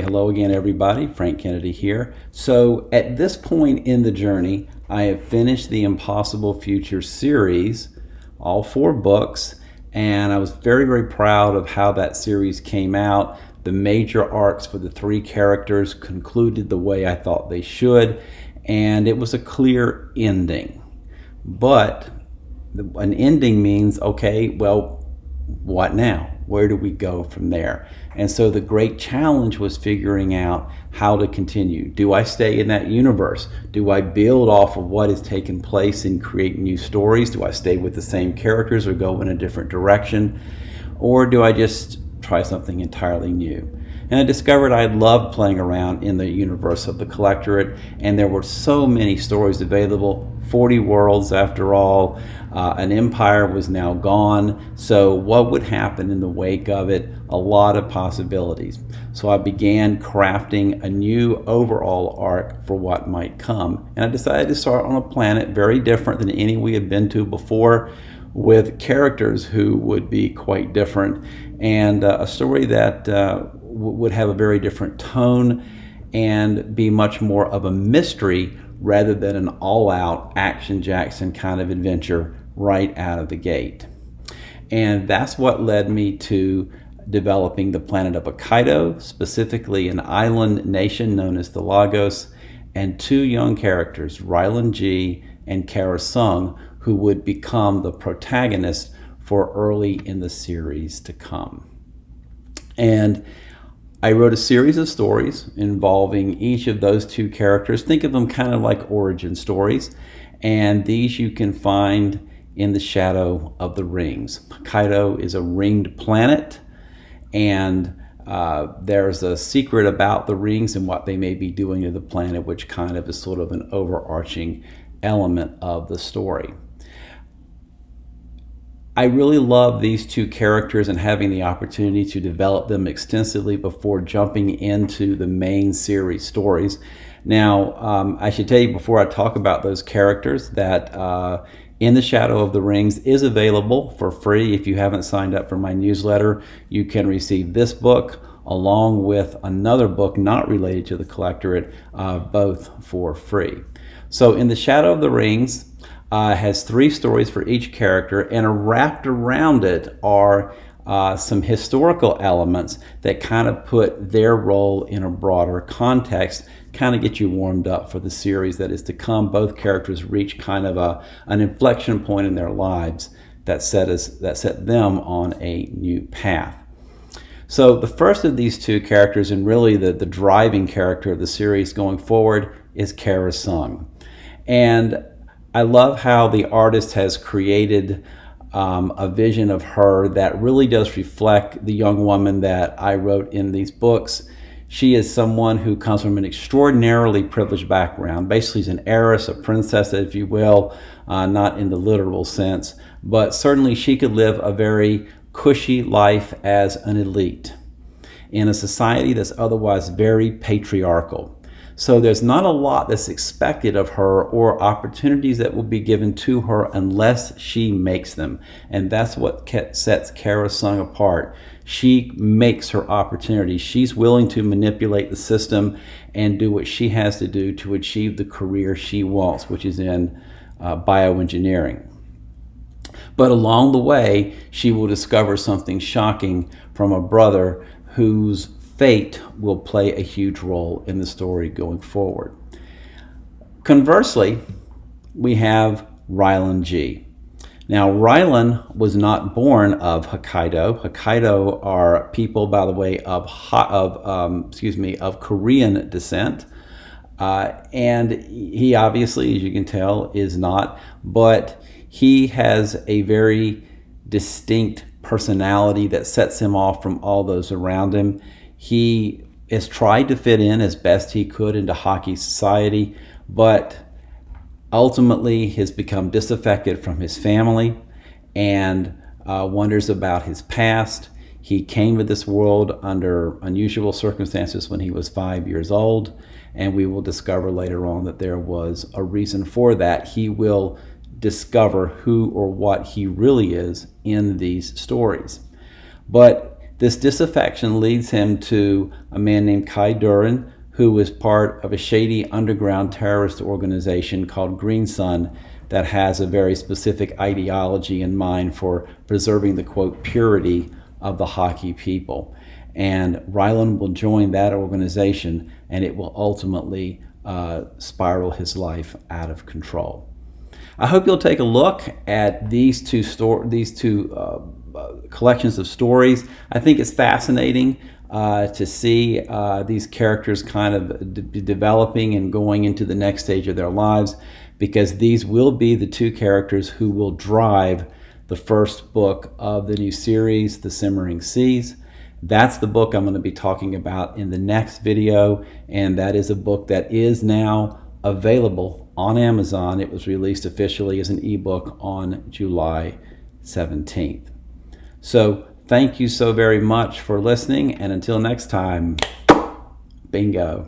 hello again, everybody. Frank Kennedy here. So at this point in the journey, I have finished the Impossible Future series, all 4 books, and I was very, very proud of how that series came out. The major arcs for the 3 characters concluded the way I thought they should, and it was a clear ending. But an ending means, okay, well, what now? Where do we go from there? And so the great challenge was figuring out how to continue. Do I stay in that universe? Do I build off of what has taken place and create new stories? Do I stay with the same characters or go in a different direction? Or do I just try something entirely new? And I discovered I loved playing around in the universe of the Collectorate, and there were so many stories available, 40 worlds after all. An empire was now gone, so what would happen in the wake of it? A lot of possibilities. So I began crafting a new overall arc for what might come, and I decided to start on a planet very different than any we had been to before, with characters who would be quite different, and a story that would have a very different tone and be much more of a mystery rather than an all-out Action Jackson kind of adventure right out of the gate. And that's what led me to developing the planet of Hokkaido, specifically an island nation known as the Lagos, and 2 young characters, Rylan G and Kara Sung, who would become the protagonists for early in the series to come. And I wrote a series of stories involving each of those 2 characters. Think of them kind of like origin stories. And these you can find in the Shadow of the Rings. Hokkaido is a ringed planet, and there's a secret about the rings and what they may be doing to the planet, which kind of is sort of an overarching element of the story. I really love these 2 characters and having the opportunity to develop them extensively before jumping into the main series stories. Now, I should tell you before I talk about those characters that In the Shadow of the Rings is available for free. If you haven't signed up for my newsletter, you can receive this book along with another book not related to the Collectorate, both for free. So In the Shadow of the Rings has 3 stories for each character, and wrapped around it are some historical elements that kind of put their role in a broader context, kind of get you warmed up for the series that is to come. Both characters reach kind of an inflection point in their lives that set them on a new path. So the first of these 2 characters, and really the driving character of the series going forward, is Kara Sung. And I love how the artist has created a vision of her that really does reflect the young woman that I wrote in these books. She is someone who comes from an extraordinarily privileged background. Basically, she's an heiress, a princess, if you will, not in the literal sense, but certainly she could live a very cushy life as an elite in a society that's otherwise very patriarchal. So there's not a lot that's expected of her or opportunities that will be given to her unless she makes them. And that's what sets Kara Sung apart. She makes her opportunities. She's willing to manipulate the system and do what she has to do to achieve the career she wants, which is in bioengineering. But along the way, she will discover something shocking from a brother whose fate will play a huge role in the story going forward. Conversely, we have Rylan G. Now, Rylan was not born of Hokkaido. Hokkaido are people, by the way, of Korean descent. And he obviously, as you can tell, is not, but he has a very distinct personality that sets him off from all those around him. He has tried to fit in as best he could into hockey society, but ultimately has become disaffected from his family and wonders about his past. He came to this world under unusual circumstances when he was 5 years old, and we will discover later on that there was a reason for that. He will discover who or what he really is in these stories. But This disaffection leads him to a man named Kai Duran, who was part of a shady underground terrorist organization called Green Sun that has a very specific ideology in mind for preserving the, quote, purity of the Hockey people. And Rylan will join that organization, and it will ultimately spiral his life out of control. I hope you'll take a look at these two collections of stories. I think it's fascinating to see these characters kind of developing and going into the next stage of their lives, because these will be the two characters who will drive the first book of the new series, The Simmering Seas. That's the book I'm going to be talking about in the next video, and that is a book that is now available on Amazon. It was released officially as an ebook on July 17th. So thank you so very much for listening, and until next time, bingo.